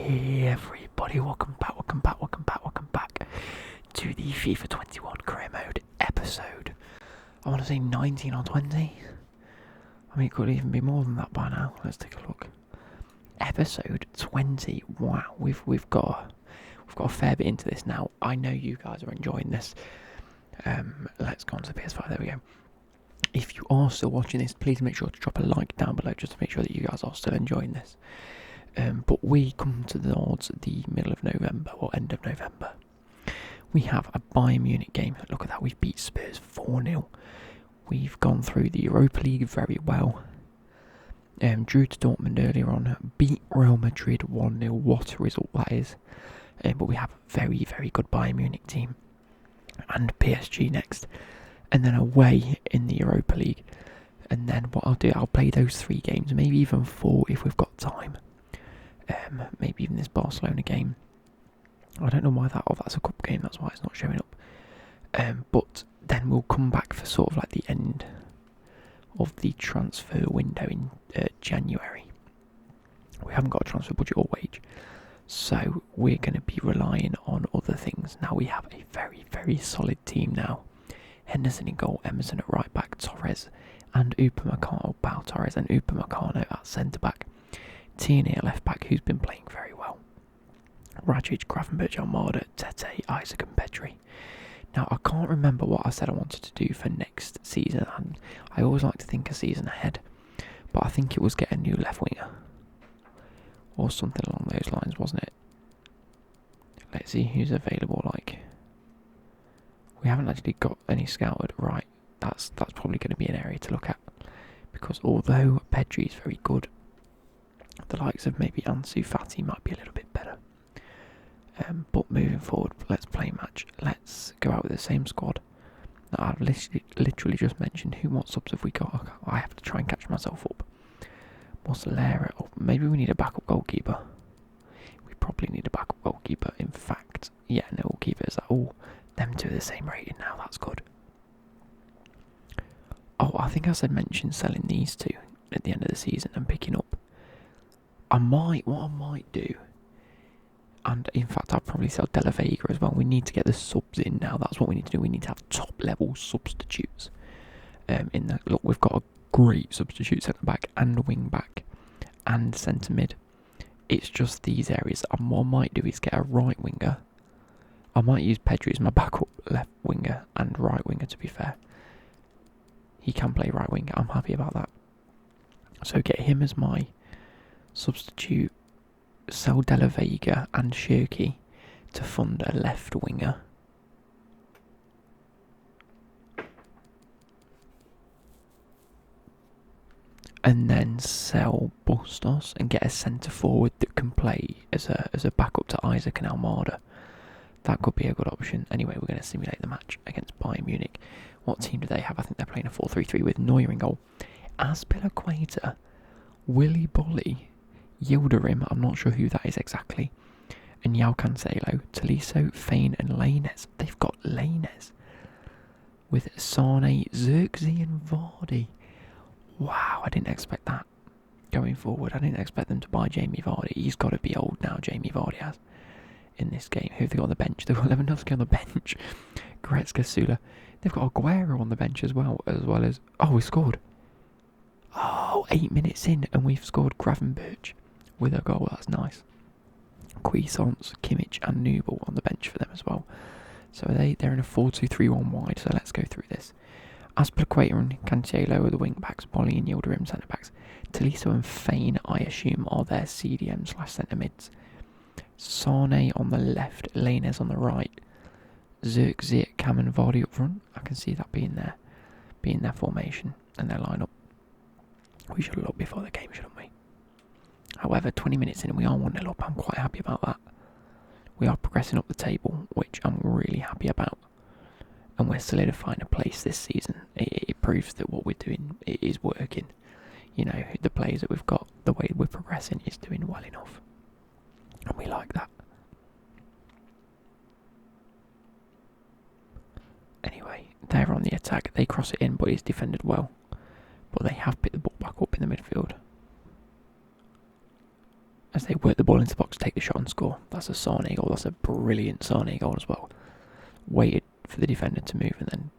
Hey everybody, welcome back to the FIFA 21 career mode episode. I want to say 19 or 20. I mean, it could even be more than that by now. Let's take a look. Episode 20. Wow, we've got a fair bit into this now. I know you guys are enjoying this. Let's go on to the PS5. There we go. If you are still watching this, please make sure to drop a like down below just to make sure that you guys are still enjoying this. But we come towards the middle of November or end of November. We have a Bayern Munich game. Look at that, we've beat Spurs 4-0. We've gone through the Europa League very well. Drew to Dortmund earlier on, beat Real Madrid 1-0. What a result that is. But we have a very, very good Bayern Munich team. And PSG next. And then away in the Europa League. And then what I'll do, I'll play those 3 games, maybe even 4 if we've got time. Maybe even this Barcelona game. I don't know why that's a cup game, that's why it's not showing up. But then we'll come back for sort of like the end of the transfer window in January. We haven't got a transfer budget or wage, so we're going to be relying on other things. Now we have a very, very solid team now. Henderson in goal, Emerson at right back, Torres and Upamecano, Torres and Upamecano at centre back. Tierney at left back, who's been playing very well. Rajic, Gravenberch, Almada, Tete, Isaac and Pedri. Now I can't remember what I said I wanted to do for next season, and I always like to think a season ahead, but I think it was get a new left winger or something along those lines, wasn't it? Let's see who's available. Like, we haven't actually got any scouted. Right, that's probably going to be an area to look at, because although Pedri is very good, the likes of maybe Ansu Fati might be a little bit better. But moving forward, let's play match. Let's go out with the same squad that I've literally just mentioned. What subs have we got? I have to try and catch myself up. Mosolera. Oh, maybe we need a backup goalkeeper. We probably need a backup goalkeeper. In fact, yeah, no, we'll keep it as that. Oh, them two are the same rating now. That's good. Oh, I think I said mention selling these two at the end of the season and picking up. What I might do, and in fact I'll probably sell De La Vega as well. We need to get the subs in now. That's what we need to do. We need to have top level substitutes. Look, we've got a great substitute centre back and wing back and centre mid. It's just these areas. And what I might do is get a right winger. I might use Pedri as my backup left winger and right winger, to be fair. He can play right winger. I'm happy about that. So get him as my substitute, sell De La Vega and Shirky to fund a left winger. And then sell Bustos and get a centre forward that can play as a backup to Isaac and Almada. That could be a good option. Anyway, we're going to simulate the match against Bayern Munich. What team do they have? I think they're playing a 4-3-3 with Neuer in goal. Azpilicueta, Willy Bolly, Yildirim, I'm not sure who that is exactly, and João Cancelo, Tolisso, Fane and Lainez. They've got Lainez with Sane, Xerxes and Vardy. Wow, I didn't expect that going forward. I didn't expect them to buy Jamie Vardy. He's got to be old now, Jamie Vardy has, in this game. Who have they got on the bench? They've got Lewandowski on the bench, Goretzka, Sula. They've got Aguero on the bench as well as... Oh, we scored. Oh, 8 minutes in and we've scored. Gravenberch with a goal. That's nice. Cuisance, Kimmich and Nubel on the bench for them as well. So they're in a 4-2-3-1 wide. So let's go through this. Azpilicueta and Cancelo are the wing backs. Bolly and Yildirim centre backs. Tolisso and Fane, I assume, are their CDM/centre mids. Sane on the left, Lainez on the right, Xerxes, Cam and Vardy up front. I can see that being their formation and their lineup. We should have looked before the game, shouldn't we? However, 20 minutes in and we are 1-0 up. I'm quite happy about that. We are progressing up the table, which I'm really happy about. And we're solidifying a place this season. It proves that what we're doing is working. You know, the players that we've got, the way we're progressing is doing well enough. And we like that. Anyway, they're on the attack. They cross it in, but it's defended well. But they have picked the ball back up in the midfield. as they work the ball into the box, take the shot and score. That's a Sane goal. That's a brilliant Sane goal as well. Waited for the defender to move and then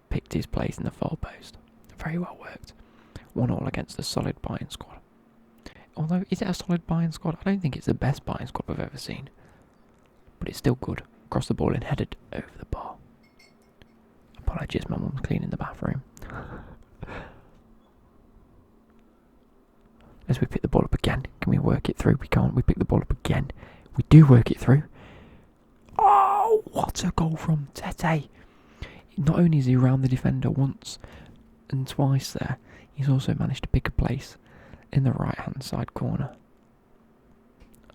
picked his place in the far post. Very well worked. 1-1 against a solid Bayern squad. Although, is it a solid Bayern squad? I don't think it's the best Bayern squad we've ever seen. But it's still good. Crossed the ball and headed over the bar. Apologies, my mum's cleaning the bathroom. As we pick the ball up again, can we work it through? We can't. We pick the ball up again. We do work it through. Oh, what a goal from Tete. Not only is he around the defender once and twice there, he's also managed to pick a place in the right hand side corner.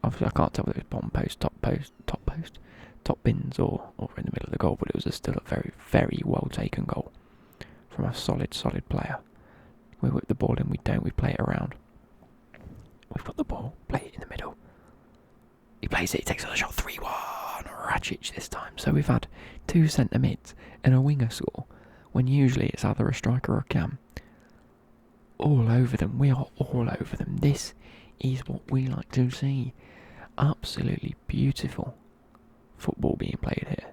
Obviously I can't tell whether it was bottom post, top bins or in the middle of the goal, but it was still a very, very well taken goal from a solid player. We whip the ball in, we play it around. We've got the ball, play it in the middle. He plays it, he takes another shot, 3-1, Racic this time. So we've had 2 centre mids and a winger score, when usually it's either a striker or a cam. All over them, we are all over them. This is what we like to see. Absolutely beautiful football being played here.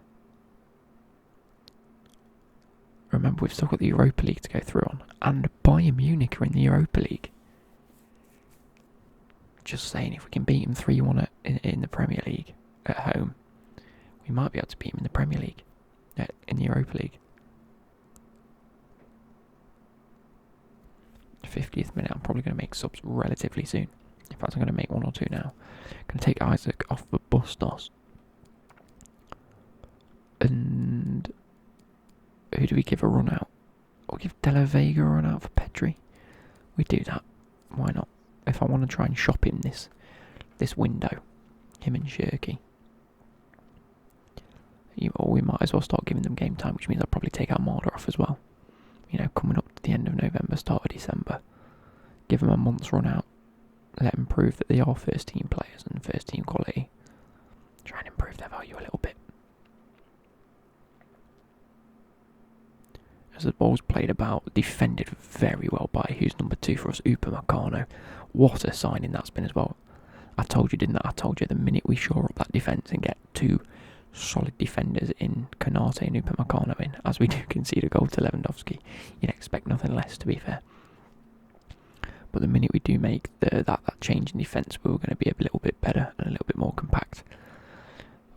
Remember, we've still got the Europa League to go through on, and Bayern Munich are in the Europa League. Just saying, if we can beat them 3-1 in the Premier League at home, we might be able to beat them in the Premier League, in the Europa League. 50th minute, I'm probably going to make subs relatively soon. In fact, I'm going to make 1 or 2 now. I'm going to take Isaac off for Bustos. And who do we give a run out? We'll give Della Vega a run out for Pedri. We do that. Why not? If I want to try and shop him this window, him and Shirky. Or we might as well start giving them game time, which means I'll probably take Armada off as well. You know, coming up to the end of November, start of December. Give them a month's run out. Let them prove that they are first team players and first team quality. Try and improve their value a little bit. As the ball's played about, defended very well by who's number 2 for us, Upamecano. What a signing that's been as well. I told you, didn't I? I told you the minute we shore up that defence and get 2 solid defenders in Konate and Upamecano in, as we do concede a goal to Lewandowski, you'd expect nothing less, to be fair. But the minute we do make that change in defence, we were going to be a little bit better and a little bit more compact.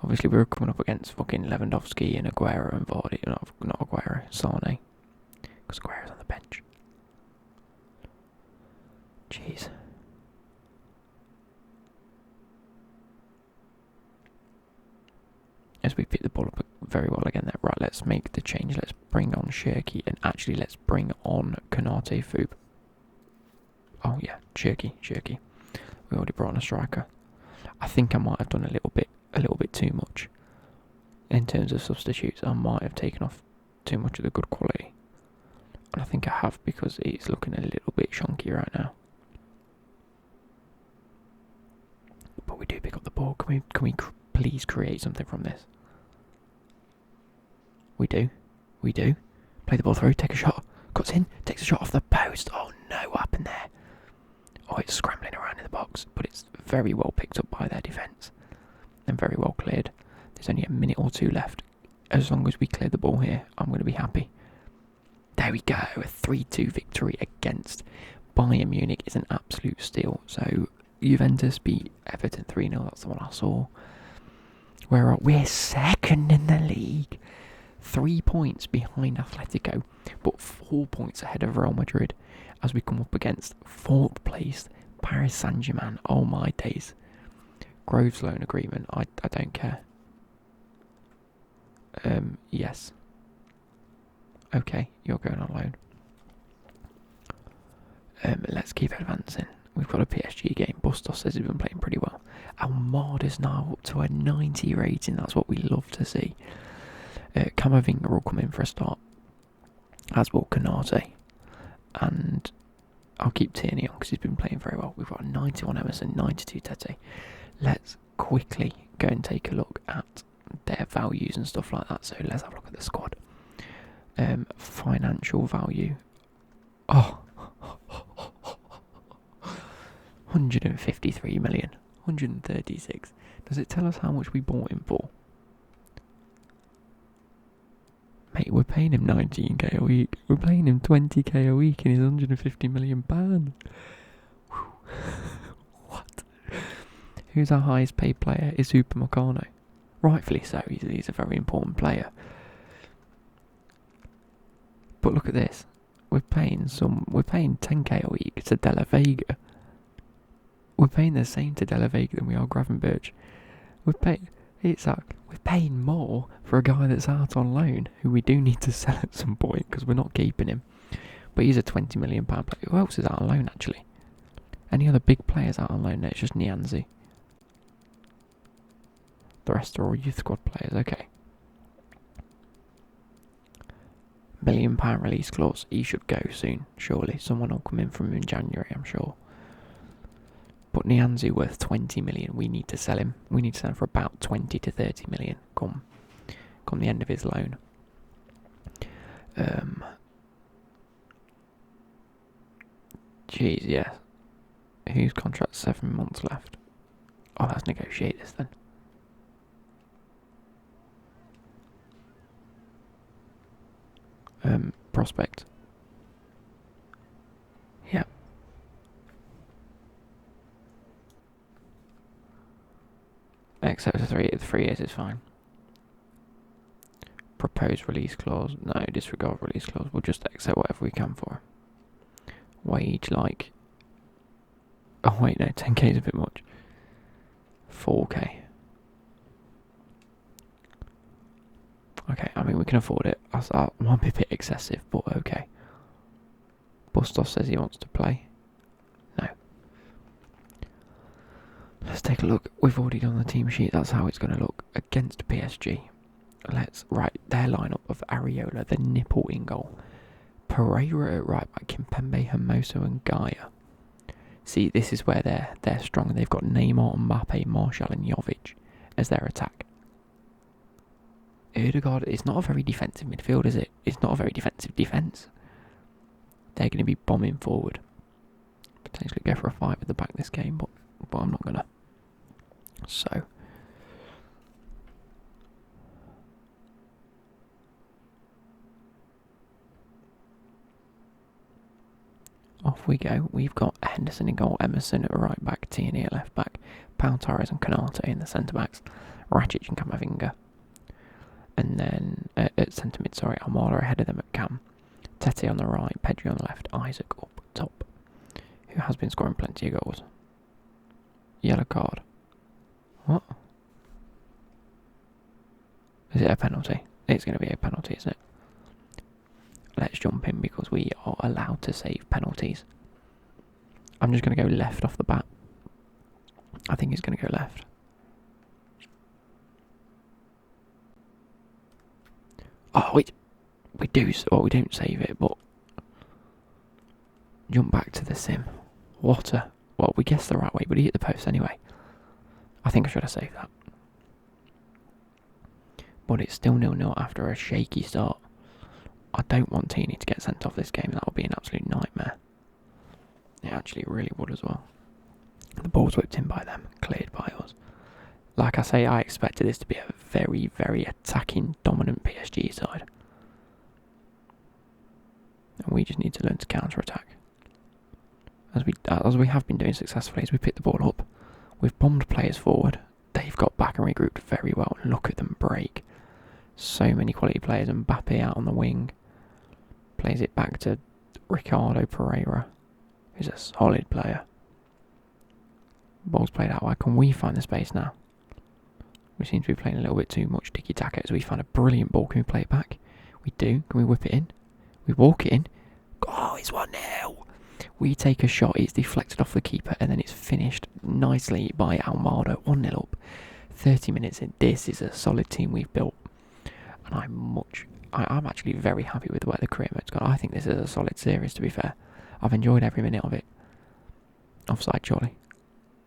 Obviously, we were coming up against fucking Lewandowski and Aguero and Vardy, not Aguero, Sane, because Aguero's on the bench. Jeez. As we pick the ball up very well again there. Right, let's make the change. Let's bring on Shirky and actually let's bring on Konate Foob. Oh yeah, Shirky. We already brought on a striker. I think I might have done a little bit too much in terms of substitutes. I might have taken off too much of the good quality. And I think I have, because it's looking a little bit shonky right now. But we do pick up the ball. Can we please create something from this? We do. Play the ball through, take a shot, cuts in, takes a shot off the post. Oh no, what happened there? Oh, it's scrambling around in the box, but it's very well picked up by their defence and very well cleared. There's only a minute or 2 left. As long as we clear the ball here, I'm going to be happy. There we go, a 3-2 victory against Bayern Munich is an absolute steal. So Juventus beat Everton 3-0, that's the one I saw. We're second in the league. 3 points behind Atletico, but 4 points ahead of Real Madrid as we come up against 4th place Paris Saint-Germain. Oh my days. Groves loan agreement, I don't care. Yes. Okay, you're going on loan. Let's keep advancing. We've got a PSG game. Bustos says he's been playing pretty well. Almada's now up to a 90 rating. That's what we love to see. Camavinga will come in for a start, as will Konate. And I'll keep Tierney on because he's been playing very well. We've got a 91 Emerson, 92 Tete. Let's quickly go and take a look at their values and stuff like that. So let's have a look at the squad. Financial value. Oh. 153 million. 136. Does it tell us how much we bought him for? Mate, we're paying him 19k a week. We're paying him 20k a week and he's 150 million pounds. What? Who's our highest paid player? Is Super Meccano. Rightfully so, he's a very important player. But look at this. We're paying 10k a week to Della Vega. We're paying the same to Della Vega than we are Gravenberch. We're paying more for a guy that's out on loan, who we do need to sell at some point because we're not keeping him. But he's a £20 million player. Who else is out on loan actually? Any other big players out on loan? No, it's just Nianzi. The rest are all youth squad players. Okay. £1 million release clause. He should go soon, surely. Someone will come in from him in January, I'm sure. But Nianzi worth 20 million. We need to sell him. We need to sell him for about 20 to 30 million. Come the end of his loan. Jeez, yeah. Whose contract? 7 months left. Oh, let's negotiate this then. Prospect. Yeah. Except for 3 years is fine. Proposed release clause. No, disregard release clause. We'll just accept whatever we can for him. Wage like... Oh wait, no, 10k is a bit much. 4k. Okay, I mean we can afford it. That might be a bit excessive, but okay. Bustos says he wants to play. No. Let's take a look. We've already done the team sheet. That's how it's going to look against PSG. Let's write their lineup of Areola, the nipple in goal. Pereira at right back, Kimpembe, Hermoso and Gaia. See, this is where they're strong. They've got Neymar, Mbappe, Martial and Jovic as their attack. Ødegaard is not a very defensive midfield, is it? It's not a very defensive defence. They're going to be bombing forward. Potentially go for a fight at the back this game, but I'm not going to. So. Off we go. We've got Henderson in goal, Emerson at right back, Tierney at left back, Pau Torres and Canate in the centre backs, Rakic and Camavinga. And then at centre mid, Almada ahead of them at Cam. Tete on the right, Pedri on the left, Isaac up top, who has been scoring plenty of goals. Yellow card. What? Is it a penalty? It's going to be a penalty, isn't it? Let's jump in because we are allowed to save penalties. I'm just going to go left off the bat. I think it's going to go left. Oh, we don't save it, but jump back to the sim. Well, we guessed the right way, but he hit the post anyway. I think I should have saved that. But it's still 0-0 after a shaky start. I don't want Tierney to get sent off this game. That would be an absolute nightmare. It actually really would as well. The ball's whipped in by them, cleared by us. Like I say, I expected this to be a very, very attacking, dominant PSG side. And we just need to learn to counter-attack. As we have been doing successfully, as we pick the ball up. We've bombed players forward. They've got back and regrouped very well. Look at them break. So many quality players. And Mbappe out on the wing. Plays it back to Ricardo Pereira, who's a solid player. Ball's played out wide. Can we find the space now? We seem to be playing a little bit too much tiki-taka as we find a brilliant ball. Can we play it back? We do. Can we whip it in? We walk it in. Oh, it's 1-0. We take a shot. It's deflected off the keeper and then it's finished nicely by Almada. 1-0 up. 30 minutes in. This is a solid team we've built. And I'm actually very happy with the way the career mode's gone. I think this is a solid series, to be fair. I've enjoyed every minute of it. Offside, surely.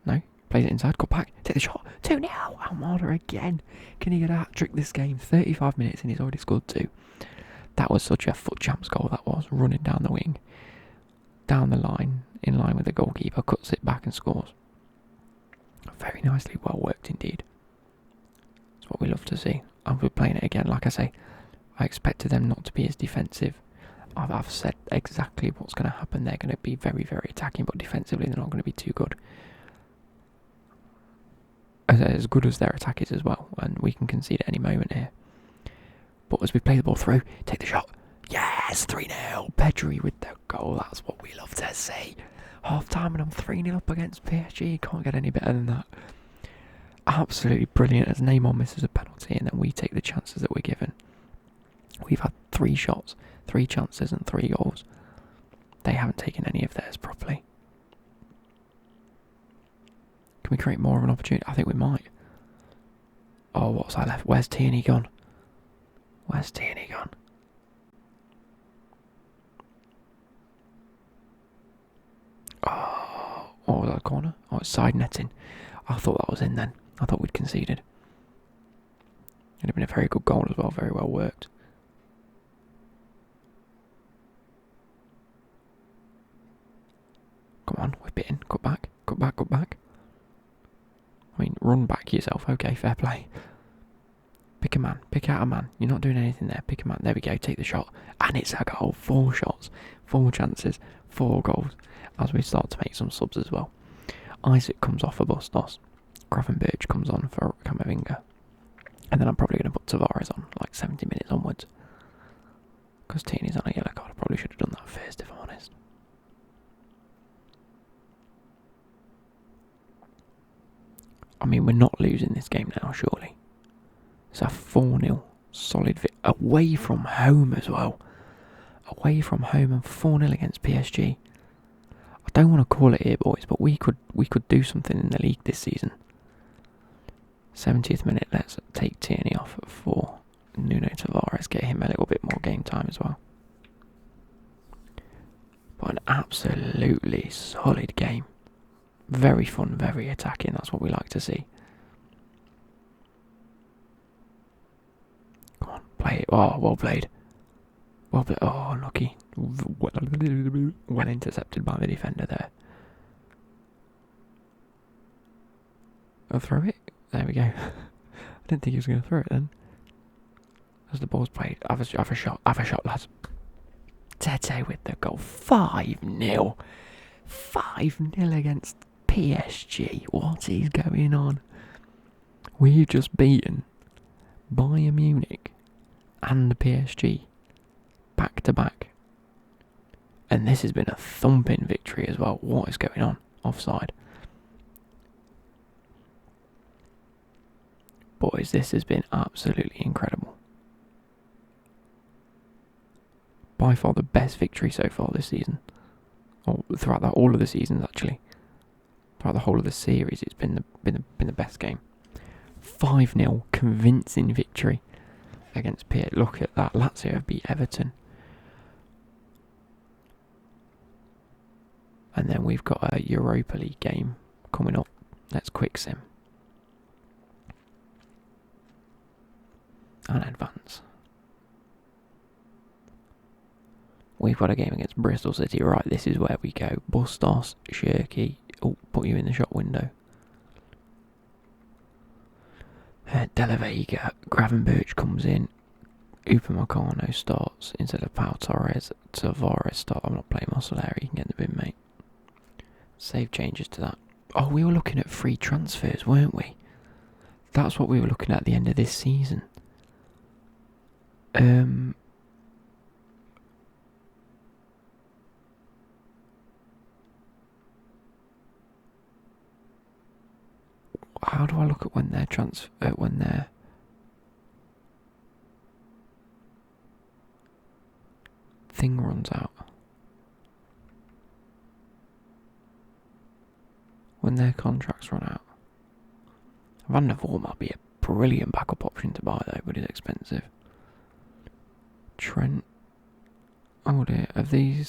No? Plays it inside, got back, take the shot. 2-0, Almada again. Can he get a hat-trick this game? 35 minutes and he's already scored 2. That was such a foot champs goal that was, running down the wing. Down the line, in line with the goalkeeper, cuts it back and scores. Very nicely, well worked indeed. That's what we love to see. And we're playing it again. Like I say, I expected them not to be as defensive. I've said exactly what's going to happen. They're going to be very, very attacking, but defensively they're not going to be too good. As good as their attack is as well, and we can concede at any moment here. But as we play the ball through, take the shot. Yes, 3-0. Pedri with the goal. That's what we love to see. Half time and I'm 3-0 up against PSG. Can't get any better than that. Absolutely brilliant as Neymar misses a penalty and then we take the chances that we're given. We've had 3 shots, 3 chances and 3 goals. They haven't taken any of theirs properly. Can we create more of an opportunity? I think we might. Oh, what's that left? Where's Tierney gone? Where's Tierney gone? Oh, what was that corner? Oh, it's side netting. I thought that was in then. I thought we'd conceded. It'd have been a very good goal as well, very well worked. Come on, whip it in. Cut back, cut back, cut back. I mean, run back yourself. Okay, fair play. Pick a man. Pick out a man. You're not doing anything there. Pick a man. There we go. Take the shot. And it's a goal. 4 shots. 4 chances. 4 goals. As we start to make some subs as well. Isaac comes off for Bustos. Gravenberch comes on for Camavinga. And then I'm probably going to put Tavares on, like 70 minutes onwards. Because Tierney's on a yellow card. I probably should have done that first, if I'm honest. I mean, we're not losing this game now, surely. It's a 4-0 solid away from home as well. Away from home and 4-0 against PSG. I don't want to call it here, boys, but we could do something in the league this season. 70th minute, let's take Tierney off for Nuno Tavares, get him a little bit more game time as well. But an absolutely solid game. Very fun, very attacking, that's what we like to see. Come on, play it. Oh, well played. Well played. Oh, unlucky. Well intercepted by the defender there. I'll throw it. There we go. I didn't think he was going to throw it then. As the ball's played, have a shot, lads. Tete with the goal. 5-0. 5-0 against PSG. What is going on? We've just beaten Bayern Munich and PSG back to back. And this has been a thumping victory as well. What is going on? Offside. Boys, this has been absolutely incredible. By far the best victory so far this season. Or throughout all of the seasons, actually. Throughout the whole of the series, it's been the best game. 5-0, convincing victory against PSG. Look at that, Lazio have beat Everton. And then we've got a Europa League game coming up. Let's quick sim. And advance. We've got a game against Bristol City. Right, this is where we go. Bustos, Shirky. Oh, put you in the shot window. Della Vega, Gravenberch comes in. Upamecano starts instead of Pau Torres. Tavares starts. I'm not playing Mussolari. You can get the bin, mate. Save changes to that. Oh, we were looking at free transfers, weren't we? That's what we were looking at the end of this season. How do I look at when their thing runs out? When their contracts run out. Van der Vaart might be a brilliant backup option to buy though, but it's expensive. Trent. Oh dear, have they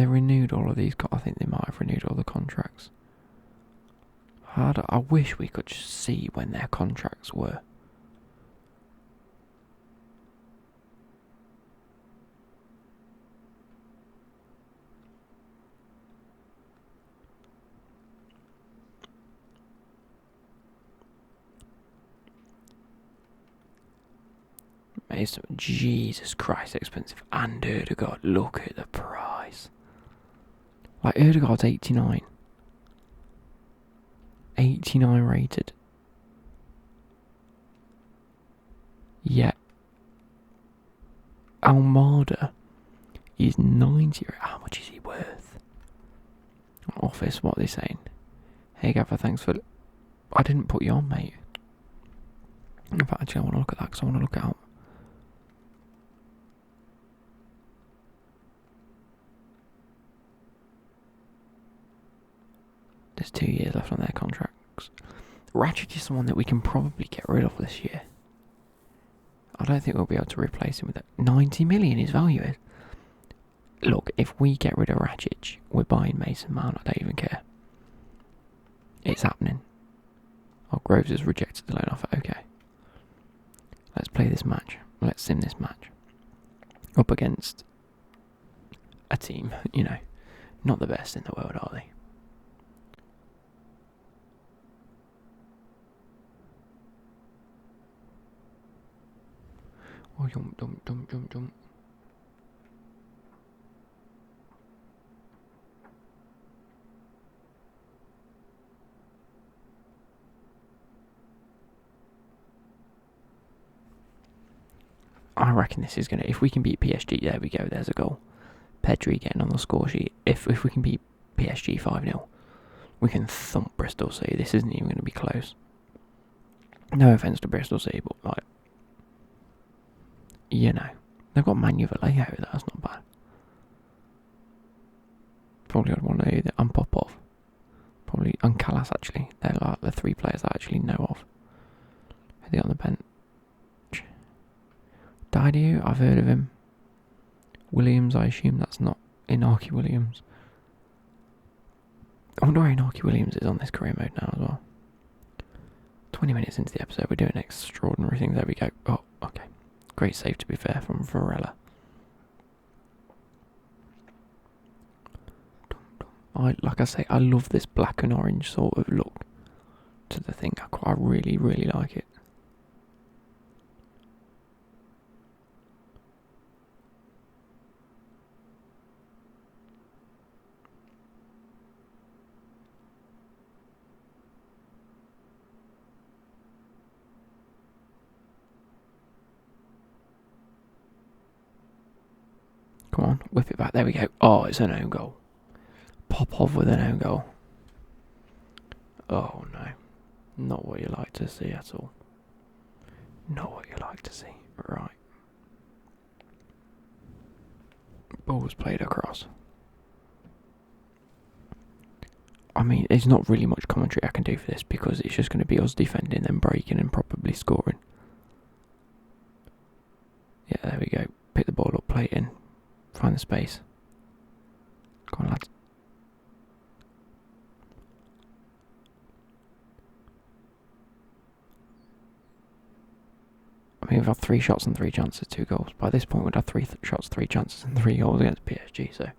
renewed all of these? I think they might have renewed all the contracts. I wish we could see when their contracts were. It's Jesus Christ expensive. And Erdegaard, look at the price. Like, Erdegaard's 89. 89 rated. Yet Almada is 90. How much is he worth? Office, what are they saying? Hey Gaffer, thanks for... I didn't put you on, mate. In fact, actually, I want to look at that because I want to look out. There's 2 years left on their contracts. Ratchet is someone that we can probably get rid of this year. I don't think we'll be able to replace him with that. 90 million his value is. Look, if we get rid of Ratchet, we're buying Mason Mount. I don't even care. It's happening. Oh, Groves has rejected the loan offer. Okay. Let's play this match. Let's sim this match. Up against a team, not the best in the world, are they? Oh, jump. I reckon this is going to... If we can beat PSG, there we go, there's a goal. Pedri getting on the score sheet. If we can beat PSG 5-0, we can thump Bristol City. This isn't even going to be close. No offence to Bristol City, but, like... They've got Manu Vallejo, that's not bad. Probably I'd want to do that. And Popov. Probably... And Callas, actually. They're like the 3 players I actually know of. Are they on the bench? Didio, I've heard of him. Williams, I assume that's not Inaki Williams. I wonder where Inaki Williams is on this career mode now as well. 20 minutes into the episode, we're doing extraordinary things. There we go. Oh, okay. Great save, to be fair, from Varela. Like I say, I love this black and orange sort of look to the thing. I really, really like it. Come on, whip it back. There we go. Oh, it's an own goal. Popov with an own goal. Oh no. Not what you like to see at all. Not what you like to see. Right. Ball's played across. I mean, there's not really much commentary I can do for this because it's just going to be us defending and breaking and probably scoring. Yeah, there we go. Pick the ball up, play it in. Find the space. Come on, lads. I mean, we've had 3 shots and 3 chances, 2 goals. By this point, we'd have 3 shots, 3 chances and 3 goals against PSG. So,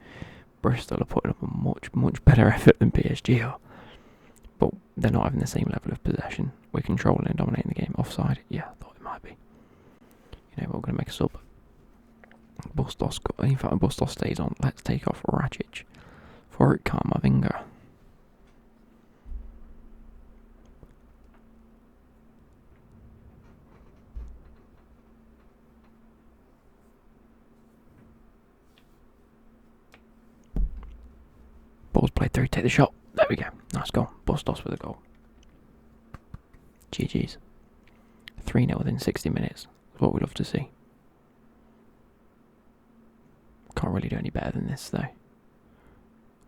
Bristol are putting up a much better effort than PSG are. But they're not having the same level of possession. We're controlling and dominating the game. Offside? Yeah, I thought it might be. We're going to make a sub. Bustos, in fact, Bustos stays on. Let's take off Rajic. For it, Kamavinga. Ball's played through, take the shot. There we go. Nice goal. Bustos with a goal. GG's. 3-0 within 60 minutes. That's what we love to see. Can't really do any better than this, though.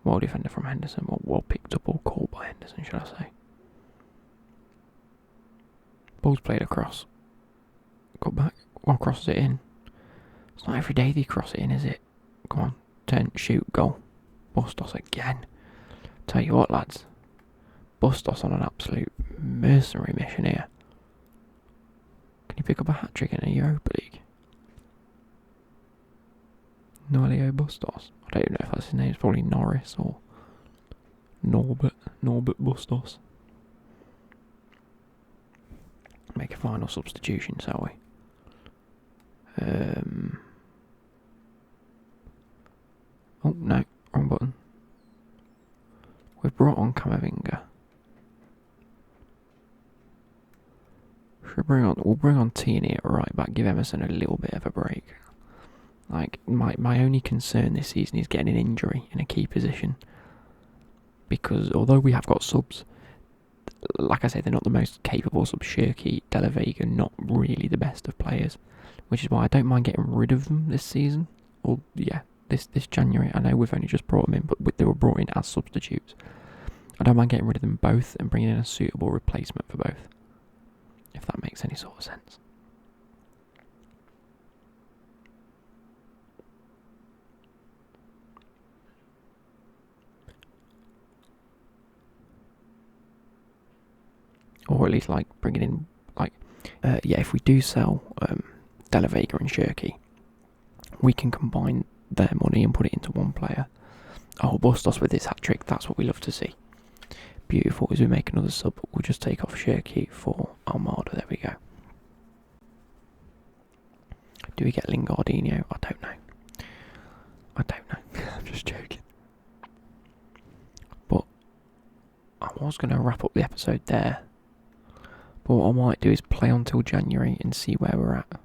Well defended from Henderson. Well picked up or caught by Henderson, should I say. Ball's played across. Got back. Well, crosses it in. It's not every day they cross it in, is it? Come on. Turn, shoot, goal. Bustos again. Tell you what, lads. Bustos on an absolute mercenary mission here. Can you pick up a hat-trick in a Europa League? Noelio Bustos. I don't even know if that's his name. It's probably Norris or Norbert Bustos. Make a final substitution, shall we? Oh no, wrong button. We've brought on Camavinga. We'll bring on Tierney at right back, give Emerson a little bit of a break. Like, my only concern this season is getting an injury in a key position. Because although we have got subs, like I say, they're not the most capable subs. Shirky, De La Vega, not really the best of players. Which is why I don't mind getting rid of them this season. Or, yeah, this January. I know we've only just brought them in, but they were brought in as substitutes. I don't mind getting rid of them both and bringing in a suitable replacement for both. If that makes any sort of sense. Or at least, like, bringing in, like, if we do sell De La Vega and Shirky, we can combine their money and put it into one player. Oh, Bustos with his hat-trick, that's what we love to see. Beautiful. As we make another sub, we'll just take off Shirky for Almada. There we go. Do we get Lingardinho? I don't know. I'm just joking. But I was going to wrap up the episode there. But what I might do is play on till January and see where we're at.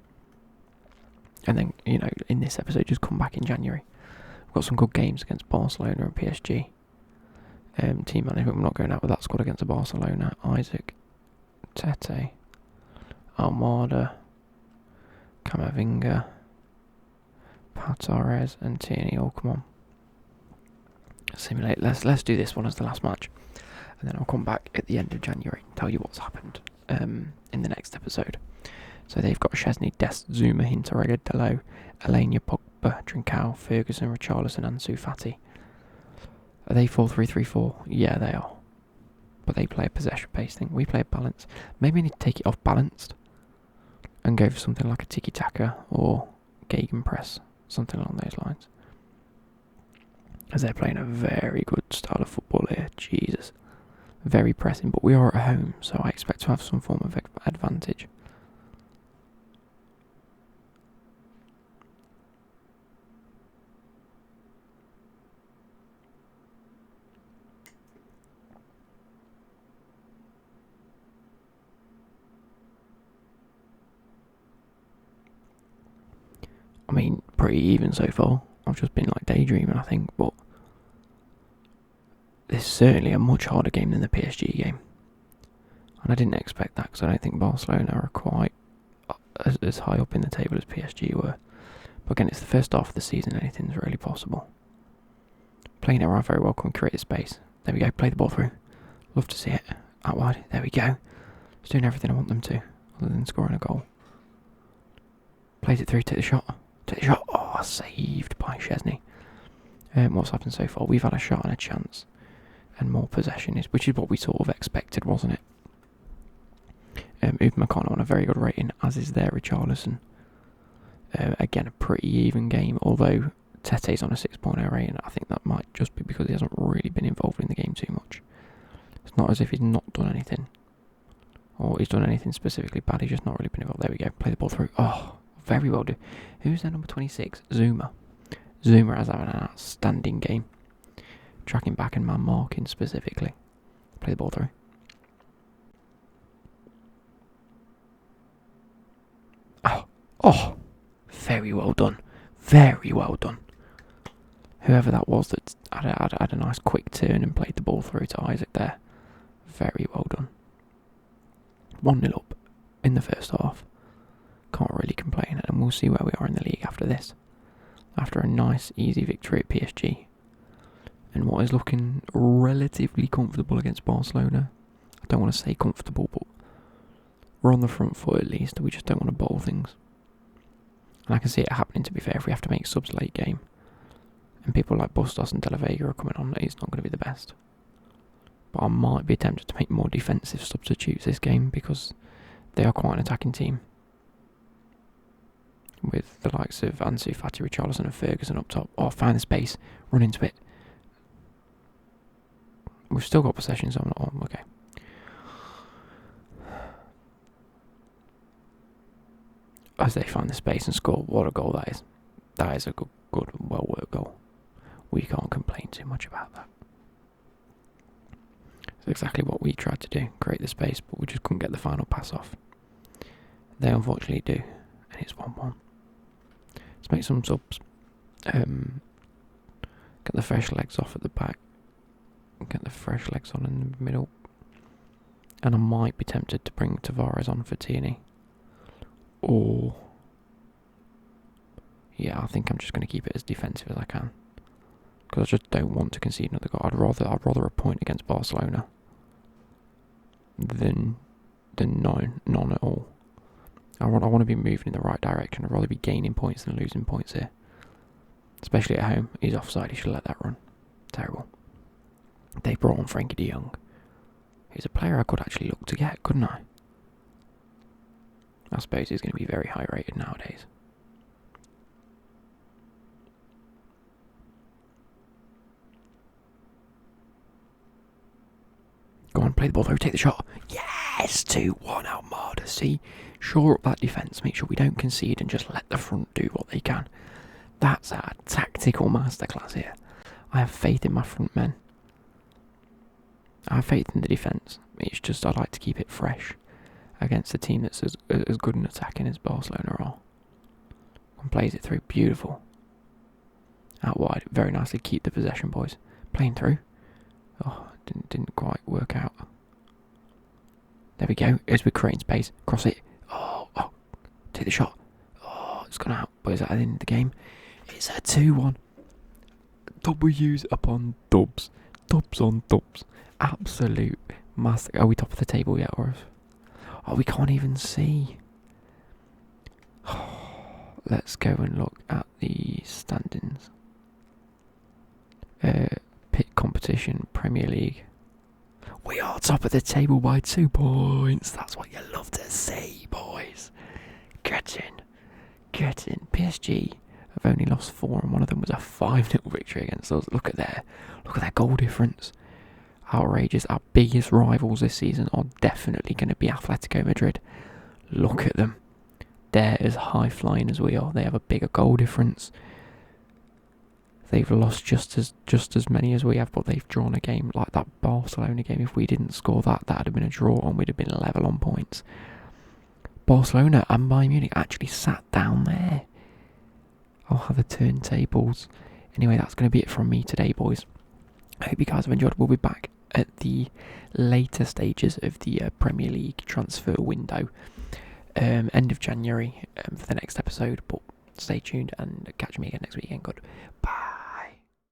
And then, in this episode, just come back in January. We've got some good games against Barcelona and PSG. Team management, we're not going out with that squad against Barcelona. Isaac, Tete, Almada, Camavinga, Patares and Tierney. Oh, come on. Simulate. Let's do this one as the last match. And then I'll come back at the end of January and tell you what's happened in the next episode. So they've got Chesney, Dest, Zuma, Hinteregger, Delo, Elenia, Pogba, Trincao, Ferguson, Richarlison and Ansu Fati. Are they 4-3-3-4? Yeah, they are. But they play a possession-based thing. We play a balance. Maybe we need to take it off balanced and go for something like a tiki-taka or gegenpress, something along those lines. As they're playing a very good style of football here. Jesus. Very pressing, but we are at home, so I expect to have some form of advantage. I mean, pretty even so far. I've just been like daydreaming, I think, but this is certainly a much harder game than the PSG game. And I didn't expect that because I don't think Barcelona are quite as high up in the table as PSG were. But again, it's the first half of the season, anything's really possible. Playing it around very well, can create a space. There we go, play the ball through. Love to see it. Out wide, there we go. It's doing everything I want them to, other than scoring a goal. Plays it through, take the shot. Oh, saved by Chesney. What's happened so far? We've had a shot and a chance. And more possession, which is what we sort of expected, wasn't it? Upamecano on a very good rating, as is there Richarlison. Again, a pretty even game, although Tete's on a 6.0 rating. I think that might just be because he hasn't really been involved in the game too much. It's not as if he's not done anything, or he's done anything specifically bad, he's just not really been involved. There we go, play the ball through. Oh, very well done. Who's their number 26? Zuma. Zuma has having an outstanding game. Tracking back and man marking specifically. Play the ball through. Oh, very well done. Very well done. Whoever that was that had a nice quick turn and played the ball through to Isaac there. Very well done. 1-0 up in the first half. Can't really complain, and we'll see where we are in the league after this. After a nice, easy victory at PSG. And what is looking relatively comfortable against Barcelona. I don't want to say comfortable, but we're on the front foot at least. We just don't want to bowl things. And I can see it happening, to be fair, if we have to make subs late game. And people like Bustos and De La Vega are coming on, it's not going to be the best. But I might be tempted to make more defensive substitutes this game because they are quite an attacking team. With the likes of Ansu Fati, Richarlison and Ferguson up top. Oh, find the space, run into it. We've still got possession, so I'm not on. Okay. as they find the space and score. What a goal that is. That is a good, well-worked goal. We can't complain too much about that. It's exactly what we tried to do, create the space, but we just couldn't get the final pass off. They unfortunately do, and it's 1-1. Let's make some subs. Get the fresh legs off at the back. Get the fresh legs on in the middle. And I might be tempted to bring Tavares on for Tierney. Or... yeah, I think I'm just going to keep it as defensive as I can. Because I just don't want to concede another goal. I'd rather a point against Barcelona than none at all. I want to be moving in the right direction. I'd rather be gaining points than losing points here. Especially at home. He's offside. He should let that run. Terrible. They brought on Frankie de Jong. He's a player I could actually look to get, couldn't I? I suppose he's going to be very high rated nowadays. Go on, play the ball through, take the shot. Yes! 2-1 Almada. See, shore up that defence, make sure we don't concede and just let the front do what they can. That's our tactical masterclass here. I have faith in my front men. I have faith in the defence. It's just I like to keep it fresh against a team that's as good in attacking as Barcelona are. And plays it through, beautiful. Out wide, very nicely. Keep the possession, boys. Playing through. Oh, didn't quite work out. There we go. As we're creating space, cross it. Oh, take the shot. Oh, it's gone out. But is that at the end of the game? It's a 2-1. W's upon dubs. Dubs on dubs. Absolute master. Are we top of the table yet, or? Oh, we can't even see. Let's go and look at the standings. Pit competition, Premier League. We are top of the table by 2 points. That's what you love to see, boys. Get in. PSG have only lost 4, and one of them was a 5-0 victory against us. Look at their goal difference. Outrageous. Our biggest rivals this season are definitely going to be Atletico Madrid. Look at them. They're as high flying as we are. They have a bigger goal difference. They've lost just as many as we have, but they've drawn a game like that Barcelona game. If we didn't score that would have been a draw and we'd have been level on points. Barcelona and Bayern Munich actually sat down there. I'll have the turntables. Anyway, that's going to be it from me today, boys. I hope you guys have enjoyed. We'll be back at the later stages of the Premier League transfer window. End of January for the next episode, but stay tuned and catch me again next weekend. Goodbye.